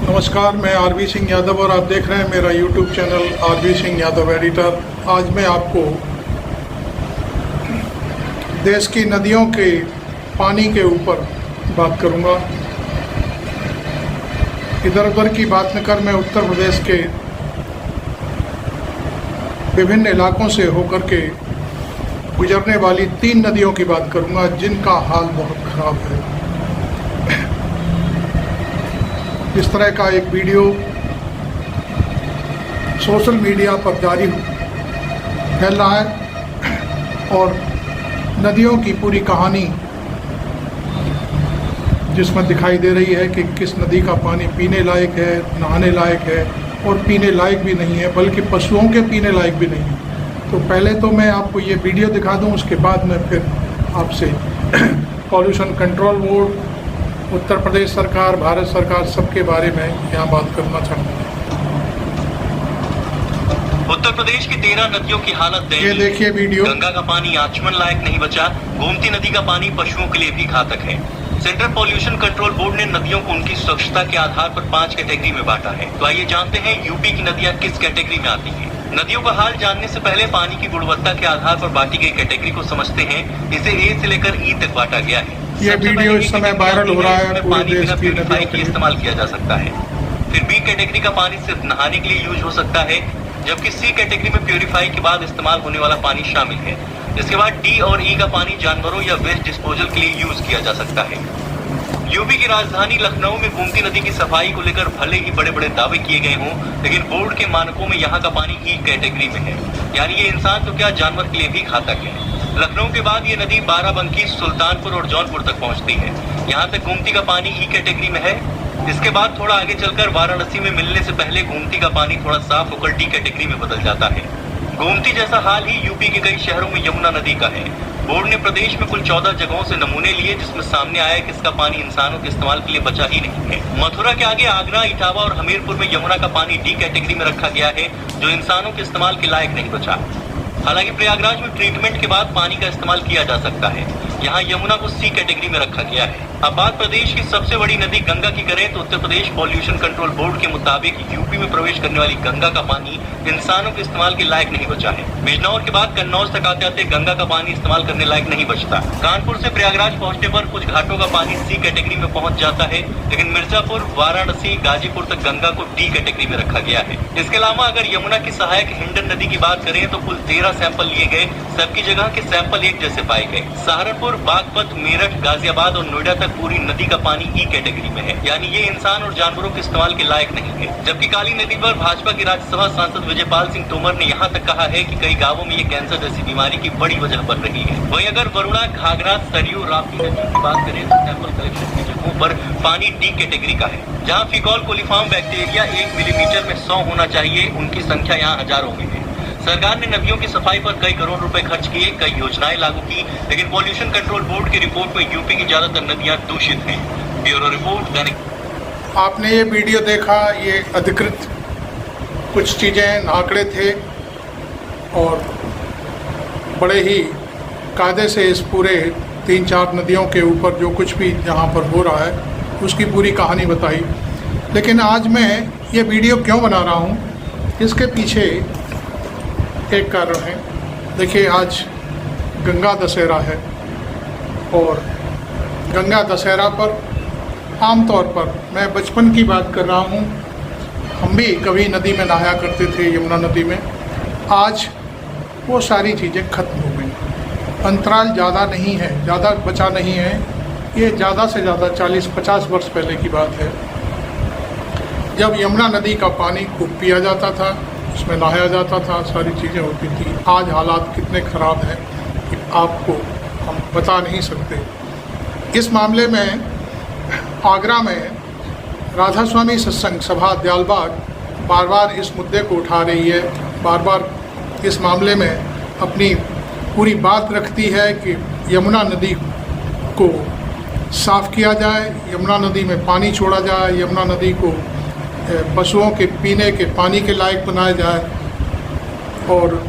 नमस्कार, मैं आरबी सिंह यादव और आप देख रहे हैं मेरा YouTube channel RB Singh Yadav editor. आज मैं आपको देश की नदियों के पानी के ऊपर बात करूंगा। इधर उधर की बात न कर मैं उत्तर प्रदेश के विभिन्न इलाकों से होकर के गुजरने वाली 3 नदियों की बात करूंगा जिनका हाल बहुत ख़राब है। इस तरह का एक वीडियो सोशल मीडिया पर जारी फैल रहा है और नदियों की पूरी कहानी जिसमें दिखाई दे रही है कि किस नदी का पानी पीने लायक है, नहाने लायक है और पीने लायक भी नहीं है, बल्कि पशुओं के पीने लायक भी नहीं है। तो पहले तो मैं आपको ये वीडियो दिखा दूं, उसके बाद मैं फिर आपसे pollution control board, Uttar Pradesh सरकार, भारत सरकार सबके बारे में यहाँ बात करना चाहूँगा। उत्तर प्रदेश की 13 नदियों की हालत ये देखिए वीडियो। गंगा का पानी आचमन लायक नहीं बचा, गोमती नदी का पानी पशुओं के लिए भी घातक है। सेंट्रल पॉल्यूशन कंट्रोल बोर्ड ने नदियों को उनकी स्वच्छता के आधार पर 5 कैटेगरी में बांटा है। तो आइए जानते हैं यूपी की नदियाँ किस कैटेगरी में आती हैं। नदियों का हाल जानने से पहले पानी की गुणवत्ता के आधार पर बांटी गई कैटेगरी को समझते हैं। इसे ए से लेकर ई तक बांटा गया है। ये वीडियो इस समय वायरल हो रहा है, पूरे देश की नदियों के इस्तेमाल किया जा सकता है। फिर बी कैटेगरी का पानी सिर्फ नहाने के लिए यूज हो सकता है, जबकि सी कैटेगरी में प्यूरिफाई के बाद इस्तेमाल होने वाला पानी शामिल है। इसके बाद डी और ई का पानी जानवरों या वेस्ट डिस्पोजल के लिए यूज किया जा सकता है। यूपी की राजधानी लखनऊ में गोमती नदी की सफाई को लेकर भले ही बड़े बड़े दावे किए गए हों, लेकिन बोर्ड के मानकों में यहाँ का पानी ई कैटेगरी में है, यानी ये इंसान तो क्या जानवर के लिए भी घातक है। लखनऊ के बाद ये नदी बाराबंकी, सुल्तानपुर और जौनपुर तक पहुँचती है। यहाँ तक गोमती का पानी ई कैटेगरी में है। इसके बाद थोड़ा आगे चलकर वाराणसी में मिलने से पहले गोमती का पानी थोड़ा साफ होकर डी कैटेगरी में बदल जाता है। गोमती जैसा हाल ही यूपी के कई शहरों में यमुना नदी का है। बोर्ड ने प्रदेश में कुल 14 जगहों से नमूने लिए, जिसमें सामने आया कि इसका पानी इंसानों के इस्तेमाल के लिए बचा ही नहीं है। मथुरा के आगे आगरा, इटावा और हमीरपुर में यमुना का पानी डी कैटेगरी में रखा गया है, जो इंसानों के इस्तेमाल के लायक नहीं बचा। हालांकि प्रयागराज में ट्रीटमेंट के बाद पानी का इस्तेमाल किया जा सकता है। यहाँ यमुना को सी कैटेगरी में रखा गया है। अब बात प्रदेश की सबसे बड़ी नदी गंगा की करें तो Uttar Pradesh pollution control board के मुताबिक यूपी में प्रवेश करने वाली गंगा का पानी इंसानों के इस्तेमाल के लायक नहीं बचा है। बिजनौर के बाद कन्नौज तक आते आते गंगा का पानी इस्तेमाल करने लायक नहीं बचता। कानपुर से प्रयागराज पहुँचने पर कुछ घाटों का पानी सी कैटेगरी में पहुँच जाता है, लेकिन मिर्जापुर, वाराणसी, गाजीपुर तक गंगा को डी कैटेगरी में रखा गया है। इसके अलावा अगर यमुना की सहायक हिंडन नदी की बात करें तो कुल 13 सैंपल लिए गए, सबकी जगह के सैंपल एक जैसे पाए गए। सहारनपुर, बागपत, मेरठ, गाजियाबाद और नोएडा तक पूरी नदी का पानी ई कैटेगरी में है, यानी ये इंसान और जानवरों के इस्तेमाल के लायक नहीं है। जबकि काली नदी पर भाजपा के राज्यसभा सांसद विजयपाल सिंह तोमर ने यहाँ तक कहा है कि कई गांवों में ये कैंसर जैसी बीमारी की बड़ी वजह बन रही है। वहीं अगर वरुणा, घाघरा, सरयू, राप्ती नदी की बात करें तो सैंपल कलेक्शन की जगहों पर पानी डी कैटेगरी का है। जहाँ फिकॉल कोलिफॉर्म बैक्टीरिया 1 मिलीमीटर में 100 होना चाहिए, उनकी संख्या यहाँ हजारों में है। सरकार ने नदियों की सफाई पर कई करोड़ रुपए खर्च किए, कई योजनाएं लागू की, लेकिन पॉल्यूशन कंट्रोल बोर्ड की रिपोर्ट में यूपी की ज्यादातर नदियां दूषित हैं। ब्यूरो रिपोर्ट दैनिक। आपने ये वीडियो देखा, ये अधिकृत कुछ चीज़ें आंकड़े थे और बड़े ही कायदे से इस पूरे 3-4 नदियों के ऊपर जो कुछ भी यहाँ पर हो रहा है उसकी पूरी कहानी बताई। लेकिन आज मैं ये वीडियो क्यों बना रहा हूँ, इसके पीछे एक कारण है। देखिए, आज गंगा दशहरा है और गंगा दशहरा पर आमतौर पर, मैं बचपन की बात कर रहा हूँ, हम भी कभी नदी में नहाया करते थे, यमुना नदी में। आज वो सारी चीज़ें खत्म हो गई। अंतराल ज़्यादा नहीं है, ज़्यादा बचा नहीं है। ये ज़्यादा से ज़्यादा 40-50 वर्ष पहले की बात है, जब यमुना नदी का पानी खूब पिया जाता था, उसमें नहाया जाता था, सारी चीज़ें होती थी। आज हालात कितने ख़राब हैं कि आपको हम बता नहीं सकते। इस मामले में आगरा में राधा स्वामी सत्संग सभा दयालबाग बार बार इस मुद्दे को उठा रही है, बार बार इस मामले में अपनी पूरी बात रखती है कि यमुना नदी को साफ़ किया जाए, यमुना नदी में पानी छोड़ा जाए, यमुना नदी को पशुओं के पीने के पानी के लायक बनाया जाए और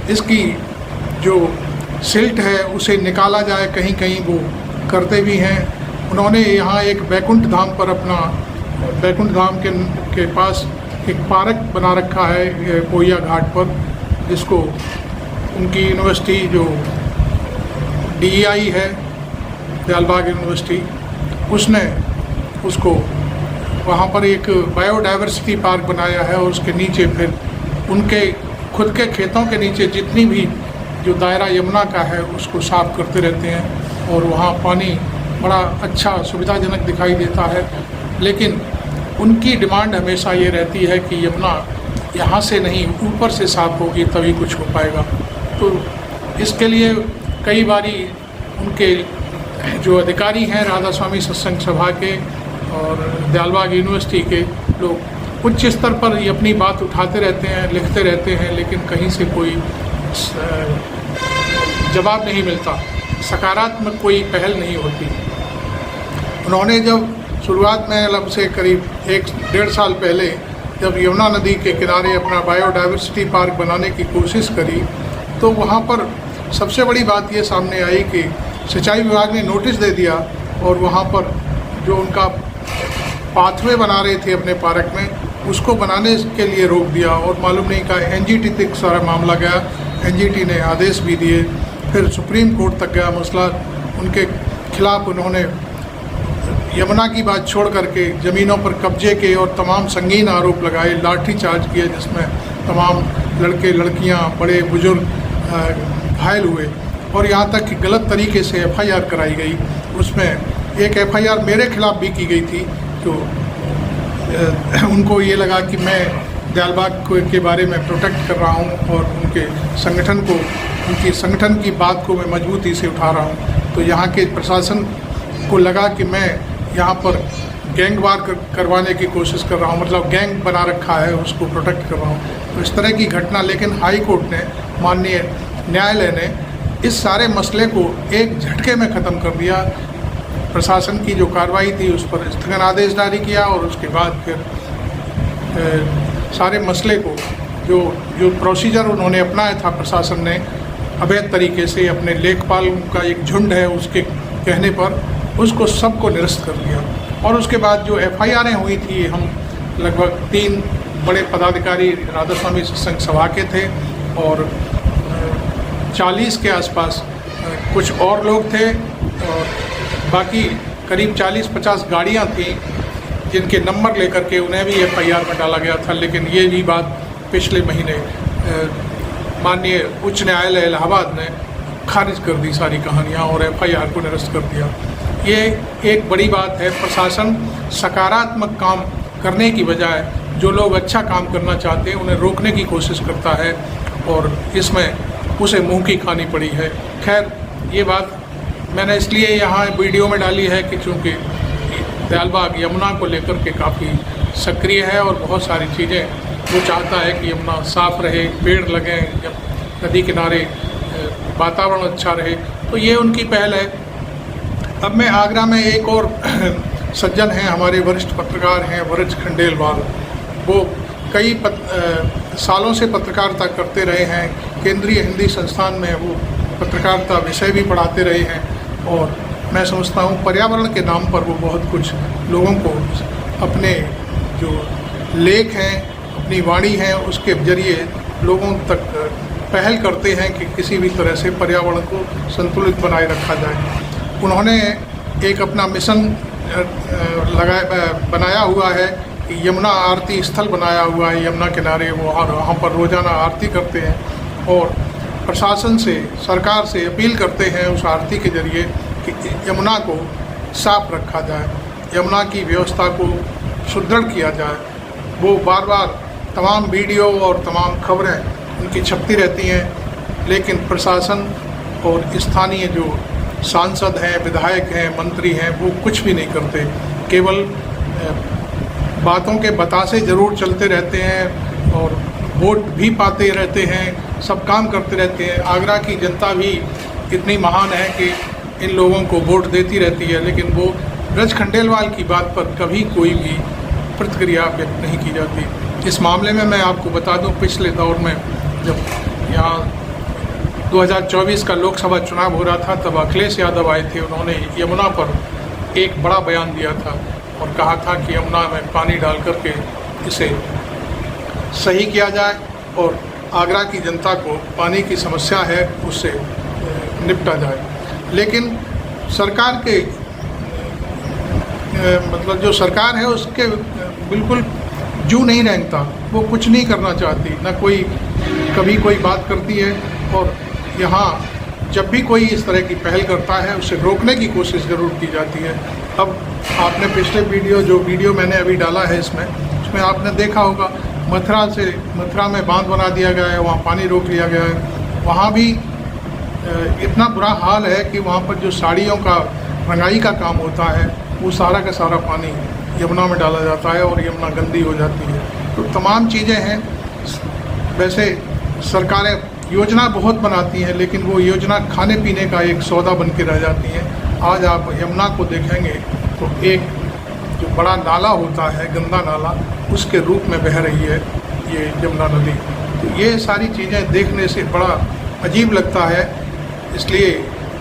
इसकी जो सिल्ट है उसे निकाला जाए। कहीं कहीं वो करते भी हैं। उन्होंने यहाँ एक बैकुंठ धाम पर अपना बैकुंठ धाम के पास एक पार्क बना रखा है कोया घाट पर, जिसको उनकी यूनिवर्सिटी जो DEI है, दयालबाग यूनिवर्सिटी, उसने उसको वहाँ पर एक बायोडाइवर्सिटी पार्क बनाया है। और उसके नीचे फिर उनके खुद के खेतों के नीचे जितनी भी जो दायरा यमुना का है उसको साफ करते रहते हैं और वहाँ पानी बड़ा अच्छा सुविधाजनक दिखाई देता है। लेकिन उनकी डिमांड हमेशा ये रहती है कि यमुना यहाँ से नहीं ऊपर से साफ होगी तभी कुछ हो पाएगा। तो इसके लिए कई बारी उनके जो अधिकारी हैं राधा स्वामी सत्संग सभा के और दयालबाग यूनिवर्सिटी के लोग उच्च स्तर पर ये अपनी बात उठाते रहते हैं, लिखते रहते हैं, लेकिन कहीं से कोई जवाब नहीं मिलता, सकारात्मक कोई पहल नहीं होती। उन्होंने जब शुरुआत में लब से करीब 1-1.5 साल पहले जब यमुना नदी के किनारे अपना बायोडाइवर्सिटी पार्क बनाने की कोशिश करी, तो वहाँ पर सबसे बड़ी बात ये सामने आई कि सिंचाई विभाग ने नोटिस दे दिया और वहाँ पर जो उनका पाथवे बना रहे थे अपने पार्क में, उसको बनाने के लिए रोक दिया। और मालूम नहीं कहा NGT तक सारा मामला गया, NGT ने आदेश भी दिए, फिर सुप्रीम कोर्ट तक गया मसला। उनके खिलाफ उन्होंने यमुना की बात छोड़ करके ज़मीनों पर कब्जे के और तमाम संगीन आरोप लगाए, लाठी चार्ज किए, जिसमें तमाम लड़के लड़कियां बड़े बुजुर्ग घायल हुए और यहाँ तक कि गलत तरीके से FIR कराई गई। उसमें एक FIR मेरे खिलाफ भी की गई थी। तो उनको ये लगा कि मैं दयालबाग के बारे में प्रोटेक्ट कर रहा हूँ और उनके संगठन को, उनकी संगठन की बात को मैं मजबूती से उठा रहा हूँ। तो यहाँ के प्रशासन को लगा कि मैं यहाँ पर गैंगवार करवाने की कोशिश कर रहा हूँ, मतलब गैंग बना रखा है उसको प्रोटेक्ट कर रहा हूँ। तो इस तरह की घटना, लेकिन हाई कोर्ट ने, माननीय न्यायालय ने इस सारे मसले को एक झटके में ख़त्म कर दिया। प्रशासन की जो कार्रवाई थी उस पर स्थगन आदेश जारी किया और उसके बाद फिर सारे मसले को जो प्रोसीजर उन्होंने अपनाया था प्रशासन ने, अवैध तरीके से अपने लेखपाल का एक झुंड है उसके कहने पर उसको सबको निरस्त कर दिया। और उसके बाद जो FIRें हुई थी, हम लगभग 3 बड़े पदाधिकारी राधा स्वामी सत्संग सभा के थे और 40 के आसपास कुछ और लोग थे और बाकी करीब 40-50 गाड़ियाँ थीं जिनके नंबर लेकर के उन्हें भी FIR में डाला गया था। लेकिन ये भी बात पिछले महीने माननीय उच्च न्यायालय इलाहाबाद ने खारिज कर दी सारी कहानियाँ और FIR को निरस्त कर दिया। ये एक बड़ी बात है। प्रशासन सकारात्मक काम करने की बजाय जो लोग अच्छा काम करना चाहते हैं उन्हें रोकने की कोशिश करता है और इसमें उसे मुंह की खानी पड़ी है। खैर, ये बात मैंने इसलिए यहाँ वीडियो में डाली है कि चूँकि दयालबाग यमुना को लेकर के काफ़ी सक्रिय है और बहुत सारी चीज़ें वो चाहता है कि यमुना साफ़ रहे, पेड़ लगें, नदी किनारे वातावरण अच्छा रहे, तो ये उनकी पहल है। अब मैं आगरा में एक और सज्जन हैं, हमारे वरिष्ठ पत्रकार हैं वरज खंडेलवाल। वो कई सालों से पत्रकारिता करते रहे हैं, केंद्रीय हिंदी संस्थान में वो पत्रकारिता विषय भी पढ़ाते रहे हैं और मैं समझता हूँ पर्यावरण के नाम पर वो बहुत कुछ लोगों को अपने जो लेख हैं, अपनी वाणी है, उसके जरिए लोगों तक पहल करते हैं कि किसी भी तरह से पर्यावरण को संतुलित बनाए रखा जाए। उन्होंने एक अपना मिशन बनाया हुआ है कि यमुना आरती स्थल बनाया हुआ है, यमुना किनारे वो वहाँ पर रोज़ाना आरती करते हैं और प्रशासन से, सरकार से अपील करते हैं उस आरती के जरिए कि यमुना को साफ रखा जाए, यमुना की व्यवस्था को सुदृढ़ किया जाए। वो बार बार तमाम वीडियो और तमाम खबरें उनकी छपती रहती हैं, लेकिन प्रशासन और स्थानीय जो सांसद हैं, विधायक हैं, मंत्री हैं, वो कुछ भी नहीं करते। केवल बातों के बतासे ज़रूर चलते रहते हैं और वोट भी पाते रहते हैं, सब काम करते रहते हैं। आगरा की जनता भी इतनी महान है कि इन लोगों को वोट देती रहती है, लेकिन वो ब्रज खंडेलवाल की बात पर कभी कोई भी प्रतिक्रिया व्यक्त नहीं की जाती। इस मामले में मैं आपको बता दूं, पिछले दौर में जब यहाँ 2024 का लोकसभा चुनाव हो रहा था, तब अखिलेश यादव आए थे। उन्होंने यमुना पर एक बड़ा बयान दिया था और कहा था कि यमुना में पानी डाल करके इसे सही किया जाए और आगरा की जनता को पानी की समस्या है उससे निपटा जाए। लेकिन सरकार के मतलब जो सरकार है उसके बिल्कुल जू नहीं रेंगता, वो कुछ नहीं करना चाहती, ना कोई कभी कोई बात करती है। और यहाँ जब भी कोई इस तरह की पहल करता है उसे रोकने की कोशिश ज़रूर की जाती है। अब आपने पिछले वीडियो मैंने अभी डाला है उसमें आपने देखा होगा मथुरा में बांध बना दिया गया है, वहाँ पानी रोक लिया गया है। वहाँ भी इतना बुरा हाल है कि वहाँ पर जो साड़ियों का रंगाई का काम होता है वो सारा का सारा पानी यमुना में डाला जाता है और यमुना गंदी हो जाती है। तो तमाम चीज़ें हैं। वैसे सरकारें योजना बहुत बनाती हैं, लेकिन वो योजना खाने पीने का एक सौदा बन के रह जाती है। आज आप यमुना को देखेंगे तो एक जो बड़ा नाला होता है, गंदा नाला, उसके रूप में बह रही है ये यमुना नदी। तो ये सारी चीज़ें देखने से बड़ा अजीब लगता है। इसलिए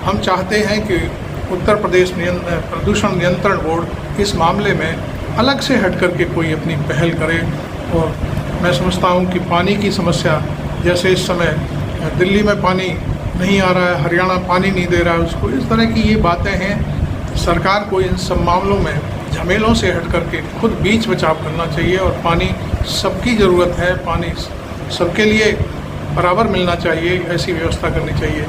हम चाहते हैं कि उत्तर प्रदेश प्रदूषण नियंत्रण बोर्ड इस मामले में अलग से हट करके कोई अपनी पहल करे। और मैं समझता हूँ कि पानी की समस्या, जैसे इस समय दिल्ली में पानी नहीं आ रहा है, हरियाणा पानी नहीं दे रहा है उसको, इस तरह की ये बातें हैं। सरकार को इन सब मामलों में झमेलों से हट करके खुद बीच बचाव करना चाहिए। और पानी सबकी ज़रूरत है, पानी सबके लिए बराबर मिलना चाहिए, ऐसी व्यवस्था करनी चाहिए।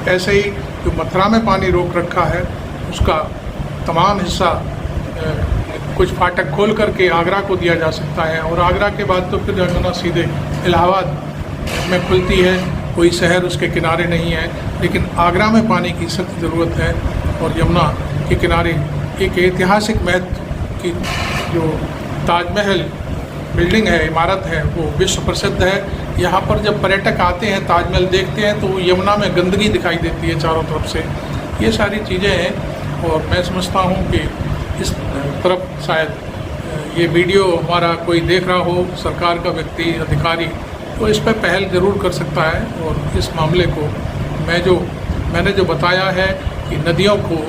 ऐसे ही जो मथुरा में पानी रोक रखा है उसका तमाम हिस्सा कुछ फाटक खोल करके आगरा को दिया जा सकता है। और आगरा के बाद तो फिर यमुना सीधे इलाहाबाद में खुलती है, कोई शहर उसके किनारे नहीं है। लेकिन आगरा में पानी की सख्त ज़रूरत है। और यमुना के किनारे एक ऐतिहासिक महत्व की जो ताजमहल बिल्डिंग है, इमारत है, वो विश्व प्रसिद्ध है। यहाँ पर जब पर्यटक आते हैं, ताजमहल देखते हैं, तो यमुना में गंदगी दिखाई देती है चारों तरफ से। ये सारी चीज़ें हैं। और मैं समझता हूँ कि इस तरफ शायद ये वीडियो हमारा कोई देख रहा हो, सरकार का व्यक्ति, अधिकारी, तो इस पर पहल ज़रूर कर सकता है। और इस मामले को मैंने जो बताया है कि नदियों को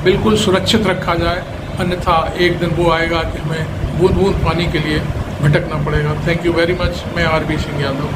बिल्कुल सुरक्षित रखा जाए, अन्यथा एक दिन वो आएगा कि हमें बूंद बूंद पानी के लिए भटकना पड़ेगा। Thank you very much. मैं आरबी सिंह यादव।